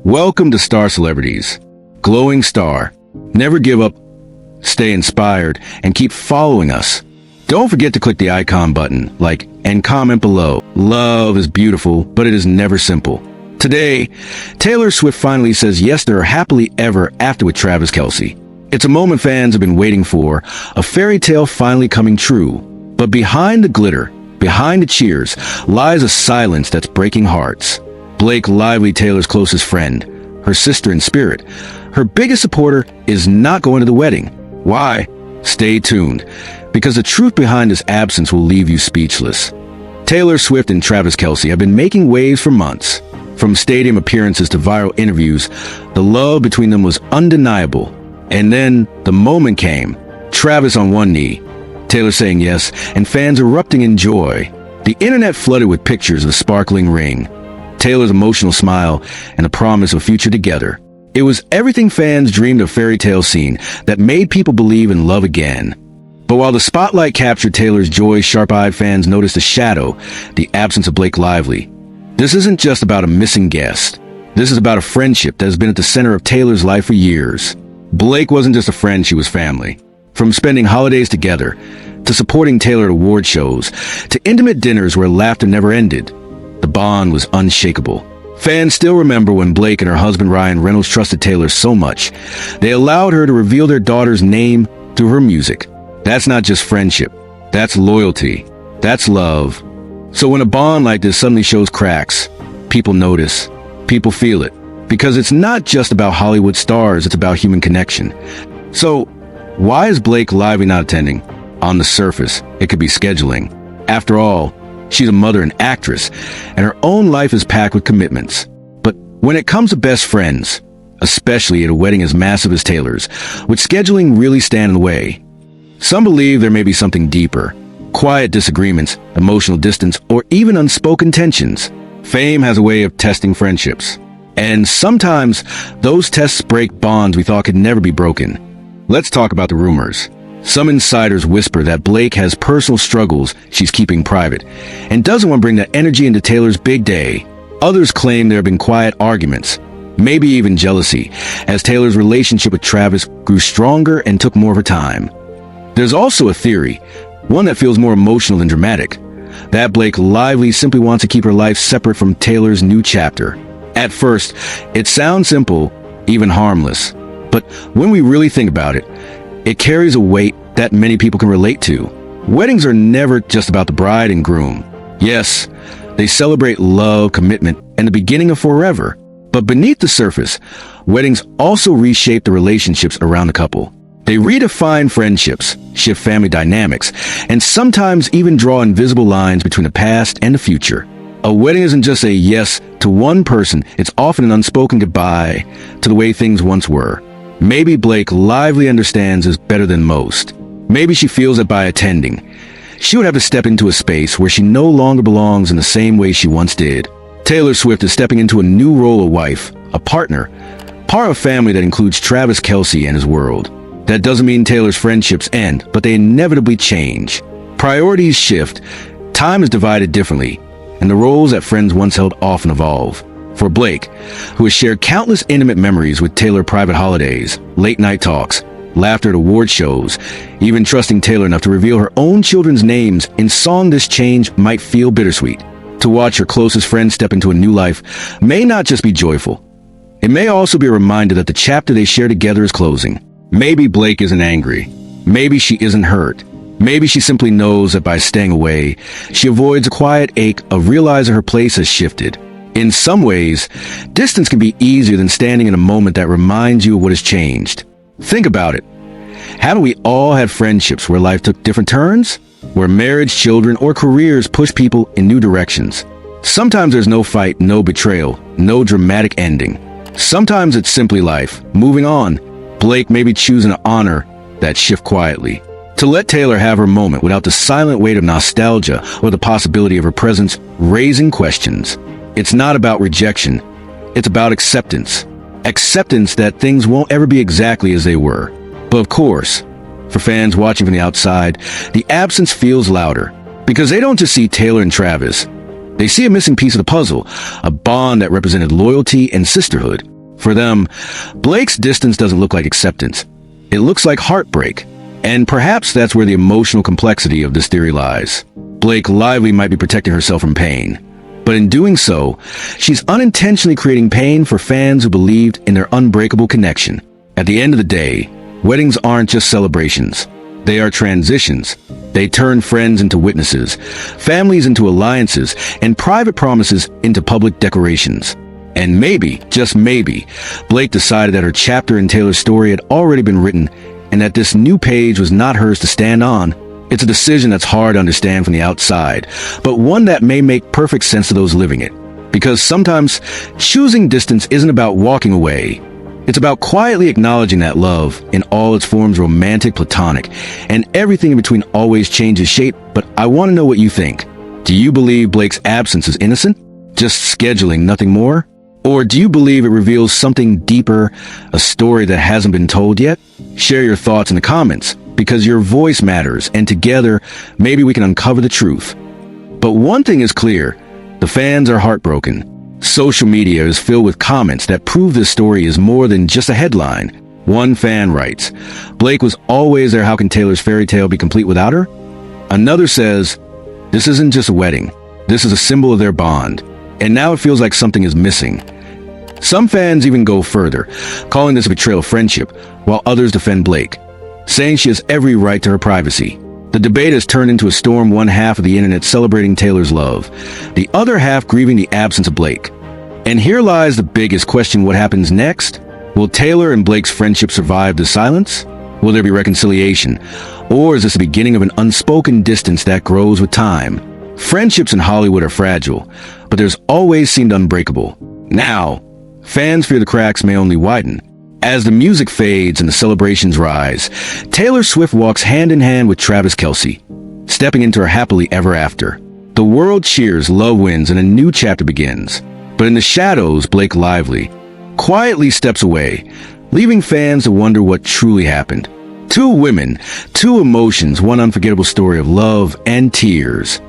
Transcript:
Welcome to Star Celebrities. Glowing star. Never give up, stay inspired, and keep following us. Don't forget to click the icon button, like, and comment below. Love is beautiful, but it is never simple. Today, Taylor Swift finally says yes to her happily ever after with Travis Kelce. It's a moment fans have been waiting for, a fairy tale finally coming true. But behind the glitter, behind the cheers, lies a silence that's breaking hearts. Blake Lively, Taylor's closest friend, her sister in spirit, her biggest supporter, is not going to the wedding. Why? Stay tuned, because the truth behind this absence will leave you speechless. Taylor Swift and Travis Kelce have been making waves for months. From stadium appearances to viral interviews, the love between them was undeniable. And then the moment came. Travis on one knee, Taylor saying yes, and fans erupting in joy. The internet flooded with pictures of the sparkling ring, Taylor's emotional smile, and the promise of a future together. It was everything fans dreamed of, fairy tale scene that made people believe in love again. But while the spotlight captured Taylor's joy, sharp-eyed fans noticed the shadow, the absence of Blake Lively. This isn't just about a missing guest. This is about a friendship that has been at the center of Taylor's life for years. Blake wasn't just a friend, she was family. From spending holidays together, to supporting Taylor at award shows, to intimate dinners where laughter never ended, the bond was unshakable. Fans still remember when Blake and her husband Ryan Reynolds trusted Taylor so much, they allowed her to reveal their daughter's name through her music. That's not just friendship. That's loyalty. That's love. So when a bond like this suddenly shows cracks, people notice. People feel it. Because it's not just about Hollywood stars, it's about human connection. So, why is Blake Lively not attending? On the surface, it could be scheduling. After all, she's a mother and actress, and her own life is packed with commitments. But when it comes to best friends, especially at a wedding as massive as Taylor's, would scheduling really stand in the way? Some believe there may be something deeper. Quiet disagreements, emotional distance, or even unspoken tensions. Fame has a way of testing friendships. And sometimes, those tests break bonds we thought could never be broken. Let's talk about the rumors. Some insiders whisper that Blake has personal struggles she's keeping private and doesn't want to bring that energy into Taylor's big day. Others claim there have been quiet arguments, maybe even jealousy, as Taylor's relationship with Travis grew stronger and took more of her time. There's also a theory, one that feels more emotional than dramatic, that Blake Lively simply wants to keep her life separate from Taylor's new chapter. At first, it sounds simple, even harmless. But when we really think about it, it carries a weight that many people can relate to. Weddings are never just about the bride and groom. Yes, they celebrate love, commitment, and the beginning of forever. But beneath the surface, weddings also reshape the relationships around the couple. They redefine friendships, shift family dynamics, and sometimes even draw invisible lines between the past and the future. A wedding isn't just a yes to one person, it's often an unspoken goodbye to the way things once were. Maybe Blake Lively understands this better than most. Maybe she feels that by attending, she would have to step into a space where she no longer belongs in the same way she once did. Taylor Swift is stepping into a new role of wife, a partner, part of a family that includes Travis Kelce and his world. That doesn't mean Taylor's friendships end, but they inevitably change. Priorities shift, time is divided differently, and the roles that friends once held often evolve. For Blake, who has shared countless intimate memories with Taylor, private holidays, late-night talks, laughter at award shows, even trusting Taylor enough to reveal her own children's names in song, this change might feel bittersweet. To watch her closest friend step into a new life may not just be joyful. It may also be a reminder that the chapter they share together is closing. Maybe Blake isn't angry. Maybe she isn't hurt. Maybe she simply knows that by staying away, she avoids a quiet ache of realizing her place has shifted. In some ways, distance can be easier than standing in a moment that reminds you of what has changed. Think about it. Haven't we all had friendships where life took different turns? Where marriage, children, or careers push people in new directions? Sometimes there's no fight, no betrayal, no dramatic ending. Sometimes it's simply life, moving on. Blake may be choosing to honor that shift quietly. To let Taylor have her moment without the silent weight of nostalgia or the possibility of her presence raising questions. It's not about rejection. It's about acceptance. Acceptance that things won't ever be exactly as they were. But of course, for fans watching from the outside, the absence feels louder. Because they don't just see Taylor and Travis. They see a missing piece of the puzzle, a bond that represented loyalty and sisterhood. For them, Blake's distance doesn't look like acceptance. It looks like heartbreak. And perhaps that's where the emotional complexity of this theory lies. Blake Lively might be protecting herself from pain, but in doing so, she's unintentionally creating pain for fans who believed in their unbreakable connection. At the end of the day, weddings aren't just celebrations. They are transitions. They turn friends into witnesses, families into alliances, and private promises into public declarations. And maybe, just maybe, Blake decided that her chapter in Taylor's story had already been written and that this new page was not hers to stand on. It's a decision that's hard to understand from the outside, but one that may make perfect sense to those living it. Because sometimes choosing distance isn't about walking away. It's about quietly acknowledging that love, in all its forms, romantic, platonic, and everything in between, always changes shape. But I want to know what you think. Do you believe Blake's absence is innocent? Just scheduling, nothing more? Or do you believe it reveals something deeper, a story that hasn't been told yet? Share your thoughts in the comments, because your voice matters, and together, maybe we can uncover the truth. But one thing is clear, the fans are heartbroken. Social media is filled with comments that prove this story is more than just a headline. One fan writes, "Blake was always there, how can Taylor's fairy tale be complete without her?" Another says, "This isn't just a wedding, this is a symbol of their bond, and now it feels like something is missing." Some fans even go further, calling this a betrayal of friendship, while others defend Blake, saying she has every right to her privacy. The debate has turned into a storm, one half of the internet celebrating Taylor's love, the other half grieving the absence of Blake. And here lies the biggest question: what happens next? Will Taylor and Blake's friendship survive the silence? Will there be reconciliation? Or is this the beginning of an unspoken distance that grows with time? Friendships in Hollywood are fragile, but there's always seemed unbreakable. Now, fans fear the cracks may only widen. As the music fades and the celebrations rise, Taylor Swift walks hand in hand with Travis Kelce, stepping into her happily ever after. The world cheers, love wins, and a new chapter begins. But in the shadows, Blake Lively quietly steps away, leaving fans to wonder what truly happened. Two women, two emotions, one unforgettable story of love and tears.